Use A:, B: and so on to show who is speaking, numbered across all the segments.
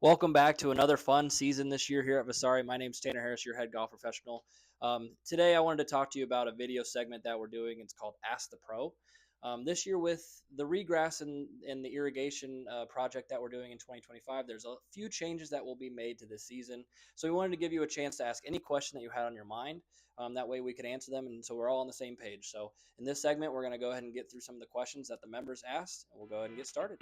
A: Welcome back to another fun season this year here at Vasari. My name's Tanner Harris, your head golf professional. Today, I wanted to talk to you about a video segment that we're doing. It's called Ask the Pro. This year, with the regrass and the irrigation project that we're doing in 2025, there's a few changes that will be made to this season. So, we wanted to give you a chance to ask any question that you had on your mind. That way, we could answer them, and so we're all on the same page. So, in this segment, we're going to go ahead and get through some of the questions that the members asked, and we'll go ahead and get started.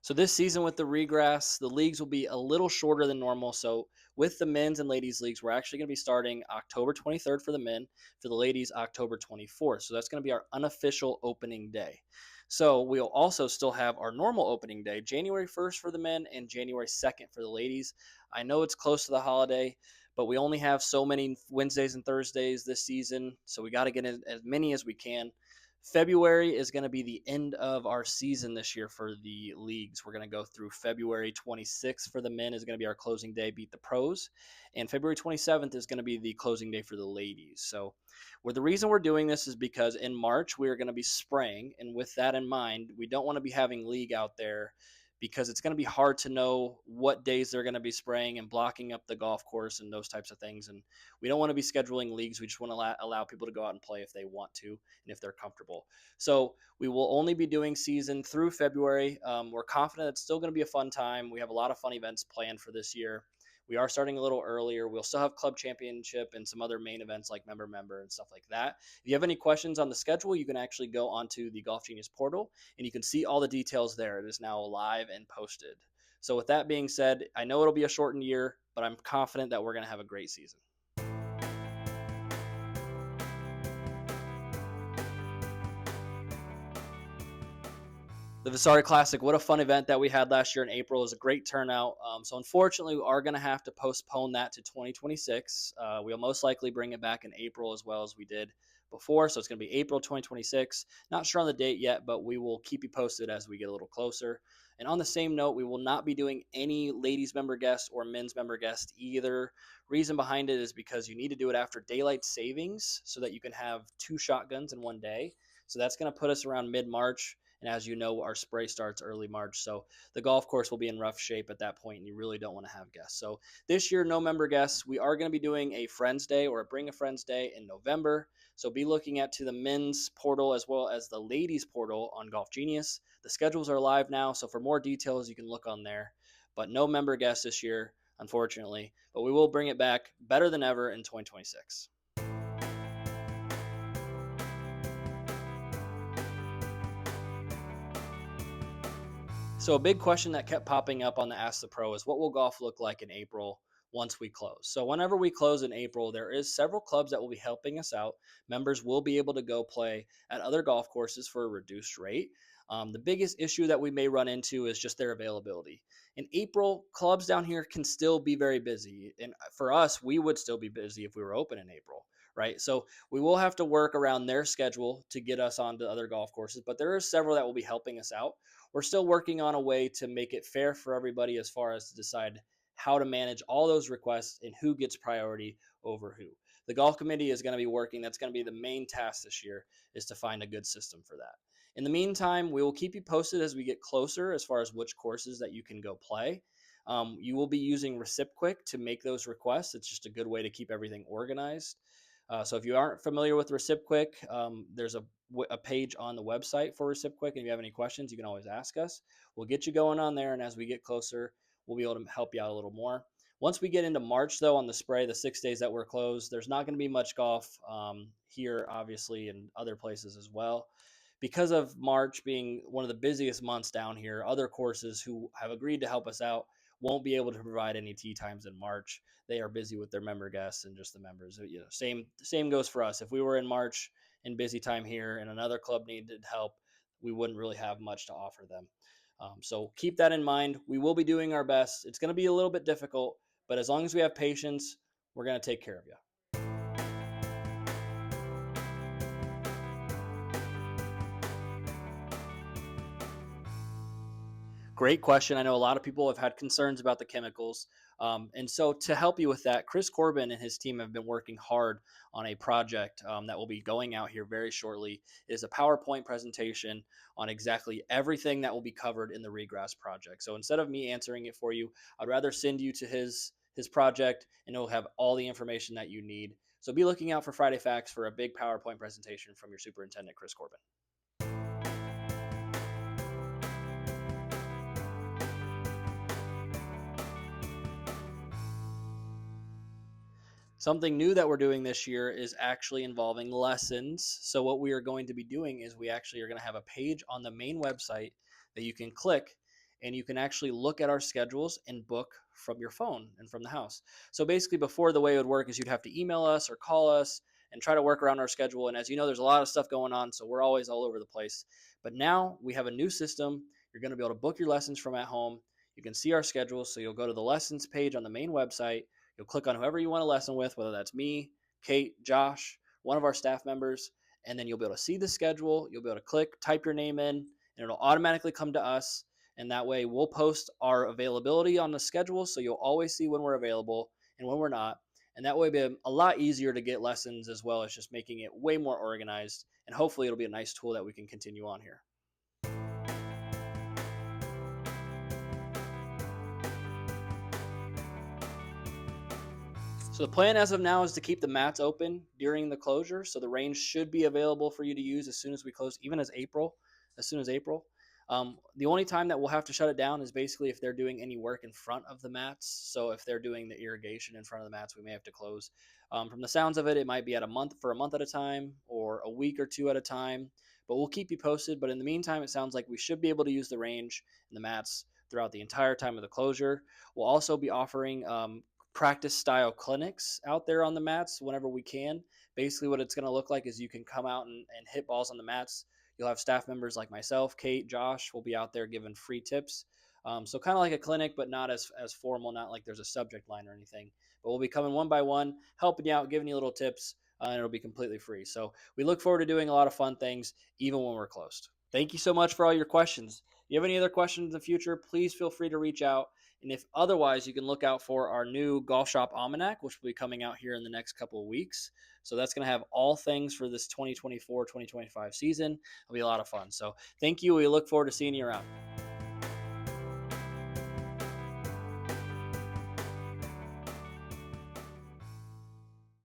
A: So this season with the regrass, the leagues will be a little shorter than normal. So with the men's and ladies leagues, we're actually going to be starting October 23rd for the men, for the ladies October 24th. So that's going to be our unofficial opening day. So we'll also still have our normal opening day, January 1st for the men and January 2nd for the ladies. I know it's close to the holiday, but we only have so many Wednesdays and Thursdays this season, so we got to get as many as we can. February is going to be the end of our season this year for the leagues. We're going to go through February 26th for the men is going to be our closing day, beat the pros, and February 27th is going to be the closing day for the ladies. So, the reason we're doing this is because in March we are going to be spraying, and with that in mind, we don't want to be having league out there because it's going to be hard to know what days they're going to be spraying and blocking up the golf course and those types of things. And we don't want to be scheduling leagues. We just want to allow people to go out and play if they want to and if they're comfortable. So we will only be doing season through February. We're confident it's still going to be a fun time. We have a lot of fun events planned for this year. We are starting a little earlier. We'll still have club championship and some other main events like member and stuff like that. If you have any questions on the schedule, you can actually go onto the Golf Genius portal and you can see all the details there. It is now live and posted. So with that being said, I know it'll be a shortened year, but I'm confident that we're going to have a great season. The Vasari Classic, what a fun event that we had last year in April. It was a great turnout. So unfortunately, we are going to have to postpone that to 2026. We'll most likely bring it back in April as well as we did before. So it's going to be April 2026. Not sure on the date yet, but we will keep you posted as we get a little closer. And on the same note, we will not be doing any ladies member guests or men's member guests either. Reason behind it is because you need to do it after daylight savings so that you can have 2 shotguns in one day. So that's going to put us around mid-March. And as you know, our spray starts early March. So the golf course will be in rough shape at that point, and you really don't want to have guests. So this year, no member guests. We are going to be doing a Friends Day or a Bring a Friends Day in November. So be looking at to the men's portal as well as the ladies portal on Golf Genius. The schedules are live now. So for more details, you can look on there. But no member guests this year, unfortunately. But we will bring it back better than ever in 2026. So a big question that kept popping up on the Ask the Pro is what will golf look like in April once we close? So whenever we close in April, there is several clubs that will be helping us out. Members will be able to go play at other golf courses for a reduced rate. The biggest issue that we may run into is just their availability. In April, clubs down here can still be very busy. And for us, we would still be busy if we were open in April, right? So we will have to work around their schedule to get us onto other golf courses, but there are several that will be helping us out. We're still working on a way to make it fair for everybody as far as to decide how to manage all those requests and who gets priority over who. The golf committee is going to be working. That's going to be the main task this year, is to find a good system for that. In the meantime, we will keep you posted as we get closer as far as which courses that you can go play. You will be using RecipQuick to make those requests. It's just a good way to keep everything organized. So if you aren't familiar with RecipQuick, there's a page on the website for RecipQuick. And if you have any questions, you can always ask us. We'll get you going on there. And as we get closer, we'll be able to help you out a little more. Once we get into March, though, on the spray, the 6 days that we're closed, there's not going to be much golf here, obviously, and other places as well. Because of March being one of the busiest months down here, other courses who have agreed to help us out won't be able to provide any tee times in March. They are busy with their member guests and just the members. Same goes for us. If we were in March in busy time here and another club needed help, we wouldn't really have much to offer them. So keep that in mind. We will be doing our best. It's going to be a little bit difficult, but as long as we have patience, we're going to take care of you. Great question. I know a lot of people have had concerns about the chemicals. And so, to help you with that, Chris Corbin and his team have been working hard on a project that will be going out here very shortly. It is a PowerPoint presentation on exactly everything that will be covered in the Regress project. So instead of me answering it for you, I'd rather send you to his project, and it'll have all the information that you need. So be looking out for Friday Facts for a big PowerPoint presentation from your superintendent, Chris Corbin. Something new that we're doing this year is actually involving lessons. So, what we are going to be doing is we actually are going to have a page on the main website that you can click, and you can actually look at our schedules and book from your phone and from the house. So, basically, before, the way it would work is you'd have to email us or call us and try to work around our schedule. And as you know, there's a lot of stuff going on, so we're always all over the place. But now we have a new system. You're going to be able to book your lessons from at home. You can see our schedule. So, you'll go to the lessons page on the main website. You'll click on whoever you want to lesson with, whether that's me, Kate, Josh, one of our staff members, and then you'll be able to see the schedule. You'll be able to click, type your name in, and it'll automatically come to us. And that way we'll post our availability on the schedule, so you'll always see when we're available and when we're not. And that way it'll be a lot easier to get lessons, as well as just making it way more organized. And hopefully it'll be a nice tool that we can continue on here. So the plan as of now is to keep the mats open during the closure. So the range should be available for you to use as soon as we close, even as soon as April. The only time that we'll have to shut it down is basically if they're doing any work in front of the mats. So if they're doing the irrigation in front of the mats, we may have to close. From the sounds of it, it might be at a month at a time, or a week or two at a time. But we'll keep you posted. But in the meantime, it sounds like we should be able to use the range and the mats throughout the entire time of the closure. We'll also be offering practice style clinics out there on the mats whenever we can. Basically, what it's going to look like is you can come out and hit balls on the mats. You'll have staff members like myself, Kate, Josh will be out there giving free tips. So kind of like a clinic, but not as formal, not like there's a subject line or anything. But we'll be coming one by one, helping you out, giving you little tips, and it'll be completely free. So we look forward to doing a lot of fun things, even when we're closed. Thank you so much for all your questions. If you have any other questions in the future, please feel free to reach out. And if otherwise, you can look out for our new Golf Shop Almanac, which will be coming out here in the next couple of weeks. So that's going to have all things for this 2024-2025 season. It'll be a lot of fun. So thank you. We look forward to seeing you around.